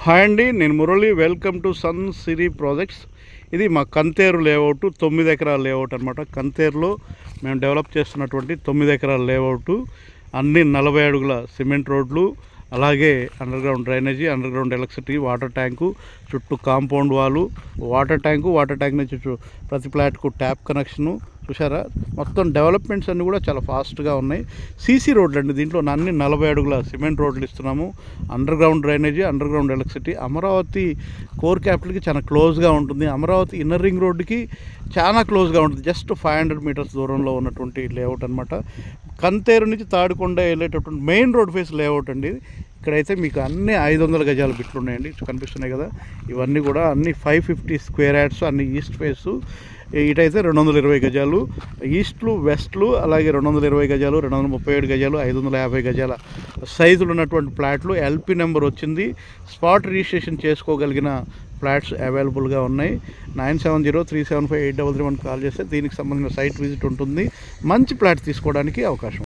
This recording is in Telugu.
హాయ్ అండి, నేను Murali. Welcome to Sun Siri projects. ఇది మా కంతేరు లేఅవుట్, 9 ఎకరాల లేఅవుట్ అనమాట. కంతేరులో మేము డెవలప్ చేస్తున్నటువంటి 9 ఎకరాల లేఅవుట్. అన్ని 40 అడుగుల సిమెంట్ రోడ్లు, అలాగే underground drainage, underground electricity, water tank, చుట్టూ కాంపౌండ్ వాలు, వాటర్ ట్యాంక్ నుంచి ప్రతి ఫ్లాట్కు ట్యాప్ కనెక్షను. చూసారా, మొత్తం డెవలప్మెంట్స్ అన్నీ కూడా చాలా ఫాస్ట్గా ఉన్నాయి. సీసీ రోడ్లు అండి, దీంట్లో అన్ని 40 అడుగుల సిమెంట్ రోడ్లు ఇస్తున్నాము. Underground drainage, underground electricity. Amaravati core క్యాపిటల్కి చాలా క్లోజ్గా ఉంటుంది. అమరావతి ఇన్నర్ రింగ్ రోడ్డుకి చాలా క్లోజ్గా ఉంటుంది. జస్ట్ 500 మీటర్స్ దూరంలో ఉన్నటువంటి లేఅవుట్ అనమాట. కంతేరు నుంచి తాడికొండ వెళ్ళేటటువంటి మెయిన్ రోడ్ ఫేస్ లేఅవుట్ అండి. ఇక్కడైతే మీకు అన్ని 500 గజాల బిట్లు ఉన్నాయండి, కనిపిస్తున్నాయి కదా. ఇవన్నీ కూడా అన్ని 550 స్క్వేర్ యార్డ్స్, అన్ని ఈస్ట్ ఫేసు. ఇటైతే 220 గజాలు ఈస్ట్లు, వెస్ట్లు, అలాగే 220 గజాలు, 237 గజాలు, 550 గజాల సైజులు ఉన్నటువంటి ఫ్లాట్లు. ఎల్పి నెంబర్ వచ్చింది. స్పాట్ రిజిస్ట్రేషన్ చేసుకోగలిగిన ఫ్లాట్స్ అవైలబుల్గా ఉన్నాయి. 9703758331 కాల్ చేస్తే దీనికి సంబంధించిన సైట్ విజిట్ ఉంటుంది. మంచి ఫ్లాట్ తీసుకోవడానికి అవకాశం.